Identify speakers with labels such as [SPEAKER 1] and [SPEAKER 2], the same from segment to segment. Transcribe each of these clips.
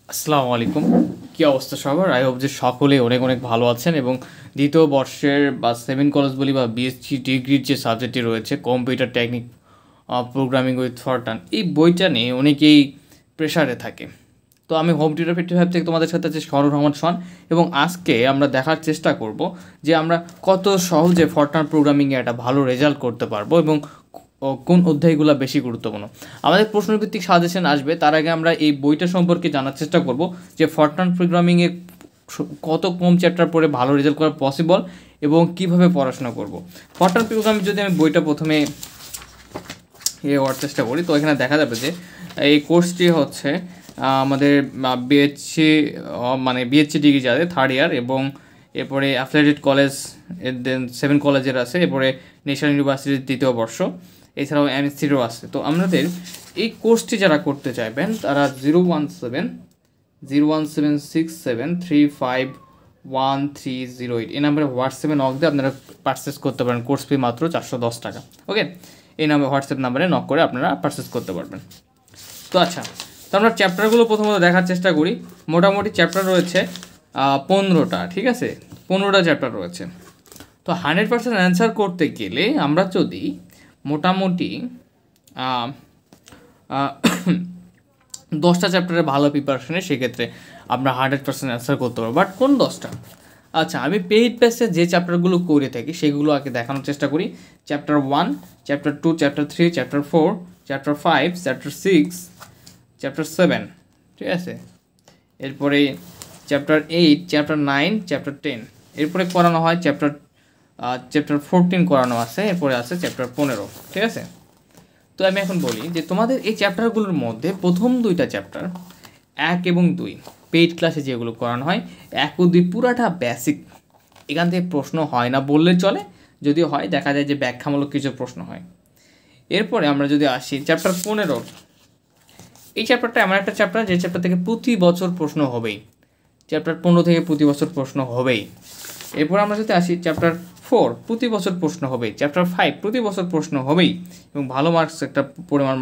[SPEAKER 1] আসসালামু আলাইকুম। কী অবস্থা সবার? আই হোপ যে সকলেই অনেক অনেক ভালো আছেন এবং দ্বিতীয় বর্ষের বা 7 কলেজ বলি বা বিএসসি ডিগ্রির যে সাবজেক্টটি রয়েছে computer technique programming with Fortran, এই বইটা নিয়ে অনেকেই প্রেশারে থাকে। তো আমি হোম টিউটর 55 থেকে তোমাদের সাথে আছে সরোজ রহমান শন, এবং আজকে আমরা দেখার চেষ্টা করব যে আমরা কত সহজে ফরটান প্রোগ্রামিংয়ে একটা ভালো রেজাল্ট করতে পারবো এবং কোন অধ্যায়গুলো বেশি গুরুত্বপূর্ণ। আমাদের প্রশ্নভিত্তিক সাজেশন আসবে, তার আগে আমরা এই বইটা সম্পর্কে জানার চেষ্টা করব যে ফরটান প্রোগ্রামিংয়ে কত কম চ্যাপ্টার পড়ে ভালো রেজাল্ট করা পসিবল এবং কিভাবে পড়াশোনা করব। ফরটান প্রোগ্রামিং যদি আমি বইটা প্রথমে হওয়ার চেষ্টা করি, তো এখানে দেখা যাবে যে এই কোর্সটি হচ্ছে আমাদের বিএসসি বিএসসি ডিগ্রি যাদের থার্ড ইয়ার, এবং এরপরে অ্যাফিলিয়েটেড কলেজ দেন 7 কলেজের আছে, এরপরে ন্যাশনাল ইউনিভার্সিটির দ্বিতীয় বর্ষ, এছাড়াও এমএসসিরও আছে। তো আমাদের এই কোর্সটি যারা করতে চাইবেন তারা 0176737351308 এই নাম্বারে হোয়াটসঅ্যাপে নক দিয়ে আপনারা পারচেস করতে পারেন। কোর্স ফি মাত্র 410 টাকা। ওকে, এই নাম্বার হোয়াটসঅ্যাপ নাম্বারে নক করে আপনারা পারচেস করতে পারবেন। তো আচ্ছা, তো আমরা চ্যাপ্টারগুলো প্রথমত দেখার চেষ্টা করি। মোটামুটি চ্যাপ্টার রয়েছে 15টা, ঠিক আছে, 15টা চ্যাপ্টার রয়েছে। তো 100% অ্যান্সার করতে গেলে আমরা যদি মোটামুটি 10টা চ্যাপ্টারে ভালো প্রিপারেশনে, সেক্ষেত্রে আমরা 100% অ্যান্সার করতে পারবো। বাট কোন 10টা? আচ্ছা, আমি পেইড ব্যাচে যে চ্যাপ্টারগুলো করে থাকি সেগুলো আগে দেখানোর চেষ্টা করি। Chapter 1, chapter 2, chapter 3, chapter 4, chapter 5, chapter 6, chapter 7, ঠিক আছে, এরপরে চ্যাপ্টার 8, চ্যাপ্টার 9, চ্যাপ্টার 10, এরপরে করানো হয় চ্যাপ্টার 14 করানো আছে, এরপরে আছে চ্যাপ্টার 15, ঠিক আছে। তো আমি এখন বলি যে তোমাদের এই চ্যাপ্টারগুলোর মধ্যে প্রথম 2টা চ্যাপ্টার 1 এবং 2 পেইড ক্লাসে যেগুলো করানো হয়, 1 ও 2 পুরাটা বেসিক, এখান থেকে প্রশ্ন হয় না বললে চলে, যদিও হয় দেখা যায় যে ব্যাখ্যামূলক কিছু প্রশ্ন হয়। এরপরে আমরা যদি আসি চ্যাপ্টার 15, এই চ্যাপ্টারটা এমন একটা চ্যাপ্টার যে চ্যাপ্টার থেকে প্রতি বছর প্রশ্ন হবেই, চ্যাপ্টার 15 থেকে প্রতি বছর প্রশ্ন হবেই। এরপর আমরা যদি আসি চ্যাপ্টার 4, প্রতি বছর প্রশ্ন হবেই। চ্যাপ্টার 5 প্রতি বছর প্রশ্ন হবেই এবং ভালো মার্কস একটা পরিমাণ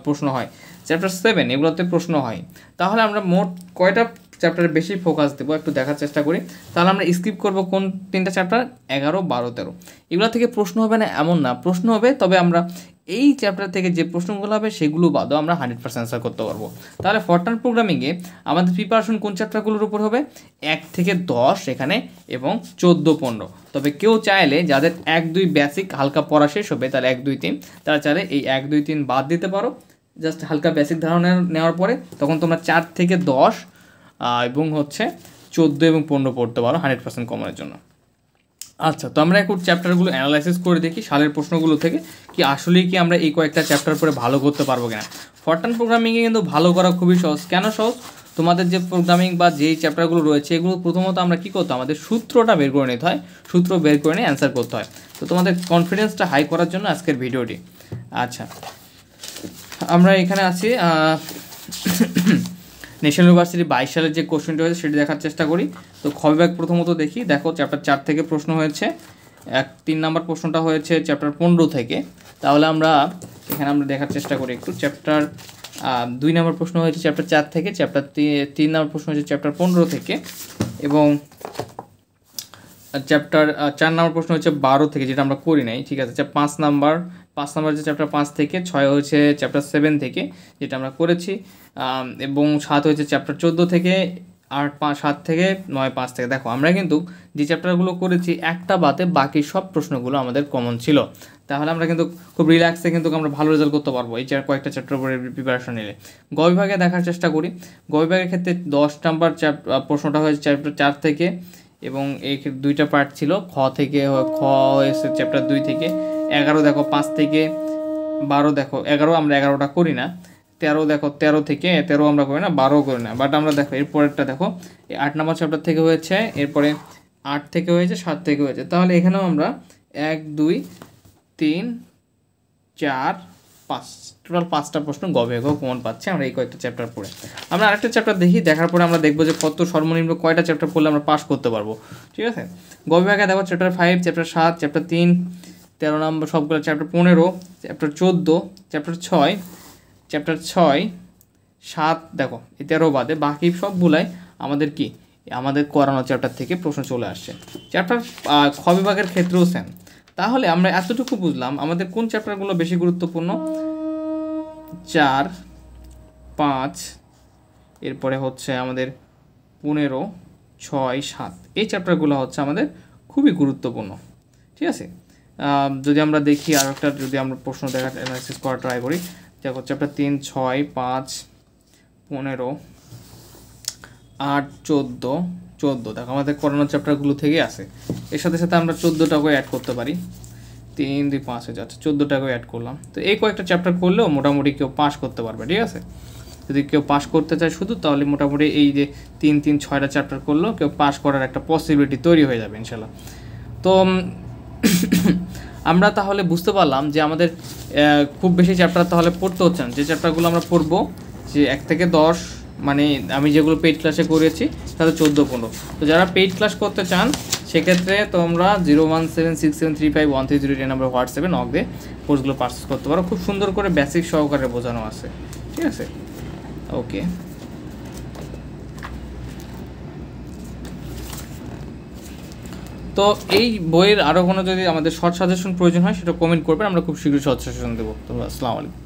[SPEAKER 1] প্রশ্ন হয়। চ্যাপ্টার 7 এগুলোতে প্রশ্ন হয়। তাহলে আমরা মোট কয়টা চ্যাপ্টারে বেশি ফোকাস দেবো একটু দেখার চেষ্টা করি। তাহলে আমরা স্কিপ করব কোন 3টা চ্যাপ্টার? 11, 12, 13। এগুলো থেকে প্রশ্ন হবে না এমন না, প্রশ্ন হবে, তবে আমরা এই চ্যাপ্টার থেকে যে প্রশ্নগুলো হবে সেগুলো বাদও আমরা 100% অ্যান্সার করতে পারবো। তাহলে ফরটান প্রোগ্রামিংয়ে আমাদের প্রিপারেশন কোন চ্যাপ্টারগুলোর উপর হবে? 1 থেকে 10 এখানে এবং 14, 15। তবে কেউ চাইলে যাদের 1, 2 বেসিক হালকা পড়া শেষ হবে, তাহলে 1, 2, 3, তারা চাইলে এই 1, 2, 3 বাদ দিতে পারো। জাস্ট হালকা বেসিক ধারণা নেওয়ার পরে তখন তোমরা 4 থেকে 10 এবং হচ্ছে 14 এবং 15 পড়তে পারো 100% কমনের জন্য। আচ্ছা, তো আমরা এখন চ্যাপ্টারগুলো অ্যানালাইসিস করে দেখি সালের প্রশ্নগুলো থেকে কি আসলেই কি আমরা এই কয়েকটা চ্যাপ্টার পরে ভালো করতে পারবো কিনা। ফরটান প্রোগ্রামিংয়ে কিন্তু ভালো করা খুবই সহজ। কেন সহজ? তোমাদের যে প্রোগ্রামিং বা যেই চ্যাপ্টারগুলো রয়েছে এগুলো প্রথমত আমরা কী করতে হয়, আমাদের সূত্রটা বের করে নিতে হয়, সূত্র বের করে নিয়ে অ্যান্সার করতে হয়। তো তোমাদের কনফিডেন্সটা হাই করার জন্য আজকের ভিডিওটি। আচ্ছা, আমরা এখানে আছি ন্যাশনাল ইউনিভার্সিটি 22 সালের যে কোশ্চেনটি হয়েছে সেটি দেখার চেষ্টা করি। তো খ বিভাগ প্রথমত দেখি। দেখো চ্যাপ্টার 4 থেকে প্রশ্ন হয়েছে, 3 নাম্বার প্রশ্নটা হয়েছে চ্যাপ্টার 15 থেকে। তাহলে আমরা এখানে দেখার চেষ্টা করি একটু। চ্যাপ্টার 2 নাম্বার প্রশ্ন হয়েছে চ্যাপ্টার 4 থেকে, চ্যাপ্টার 3 নাম্বার প্রশ্ন হয়েছে চ্যাপ্টার 15 থেকে, এবং চ্যাপ্টার 4 নাম্বার প্রশ্ন হচ্ছে 12 থেকে, যেটা আমরা করি নাই, ঠিক আছে। 5 নাম্বার যে চ্যাপ্টার 5 থেকে, 6 হয়েছে চ্যাপ্টার 7 থেকে যেটা আমরা করেছি, এবং 7 হয়েছে চ্যাপ্টার 14 থেকে, 8, 5, 7 থেকে, 9, 5 থেকে। দেখো আমরা কিন্তু যে চ্যাপ্টারগুলো করেছি একটা বাদে বাকি সব প্রশ্নগুলো আমাদের কমন ছিল। তাহলে আমরা কিন্তু খুব রিল্যাক্সে কিন্তু আমরা ভালো রেজাল্ট করতে পারবো এই কয়েকটা চ্যাপ্টার উপরে প্রিপারেশন নিলে। গ বিভাগে দেখার চেষ্টা করি। গ বিভাগের ক্ষেত্রে 10 নাম্বার প্রশ্নটা হয়েছে চ্যাপ্টার 4 থেকে, এবং এই 2টা পার্ট ছিল। খ হয়েছে চ্যাপ্টার 2 থেকে। 11 দেখো 5 থেকে, 12 দেখো 11, আমরা 11টা করি না। 13 দেখো 13 থেকে, 13 আমরা করি না, 12 করি না। বাট আমরা দেখো এরপরেরটা দেখো 8 নাম্বার চ্যাপ্টার থেকে হয়েছে, এরপরে 8 থেকে হয়েছে, 7 থেকে হয়েছে। তাহলে এখানেও আমরা 1, 2, 3, 4, 5 টোটাল 5টা প্রশ্ন গ বিভাগেও কমন পাচ্ছে আমরা এই কয়েকটা চ্যাপ্টার পড়ে। আমরা আরেকটা চ্যাপ্টার দেখি, দেখার পরে আমরা দেখবো যে কত সর্বনিম্ন কয়টা চ্যাপ্টার পড়লে আমরা পাস করতে পারবো, ঠিক আছে। গ বিভাগে দেখো চ্যাপ্টার 5, চ্যাপ্টার 7, চ্যাপ্টার 3, 13 নম্বর সবগুলো, চ্যাপ্টার 15, চ্যাপ্টার 14, চ্যাপ্টার 6, 7 দেখো 13 বাদে বাকি সবগুলাই আমাদের কি আমাদের করানো চ্যাপ্টার থেকে প্রশ্ন চলে আসছে। চ্যাপ্টার খ বিভাগের ক্ষেত্রেও সেম। তাহলে আমরা এতটুকু বুঝলাম আমাদের কোন চ্যাপ্টারগুলো বেশি গুরুত্বপূর্ণ। 4, 5, এরপরে হচ্ছে আমাদের 15, 6, 7 এই চ্যাপ্টারগুলো হচ্ছে আমাদের খুবই গুরুত্বপূর্ণ। ঠিক আছে, যদি আমরা দেখি আর একটা যদি আমরা প্রশ্ন দেখা অ্যানালাইসিস করা ট্রাই করি, দেখো চ্যাপ্টার 3, 6, 5, 15, 8, 14 দেখো আমাদের করোনা চ্যাপ্টারগুলো থেকে আসে। এর সাথে সাথে আমরা 14টাকেও অ্যাড করতে পারি। 3, 2, 5 হয়ে যাচ্ছে, 14টাকেও অ্যাড করলাম। তো এই কয়েকটা চ্যাপ্টার করলেও মোটামুটি কেউ পাস করতে পারবে। ঠিক আছে, যদি কেউ পাস করতে চায় শুধু, তাহলে মোটামুটি এই যে 3, 3, 6টা চ্যাপ্টার করলেও কেউ পাস করার একটা পসিবিলিটি তৈরি হয়ে যাবে ইনশাল্লাহ। তো আমরা তাহলে বুঝতে পারলাম যে আমাদের খুব বেশি চ্যাপ্টার তাহলে পড়তে হচ্ছে না। যে চ্যাপ্টারগুলো আমরা পড়বো যে 1 থেকে 10, মানে আমি যেগুলো পেইড ক্লাসে করেছি তাহলে 14-15। তো যারা পেইড ক্লাস করতে চান সেক্ষেত্রে তোমরা 01767351308 নাম্বার হোয়াটসঅ্যাপে নক দিয়ে কোর্সগুলো পারচেস করতে পারো। খুব সুন্দর করে বেসিক সহকারে বোঝানো আছে। ঠিক আছে, ওকে। তো এই বইয়ের আরও কোনো যদি আমাদের শর্ট সাজেশন প্রয়োজন হয় সেটা কমেন্ট করবেন, আমরা খুব শীঘ্রই শর্ট সাজেশন দেবো। তো আসসালামু আলাইকুম।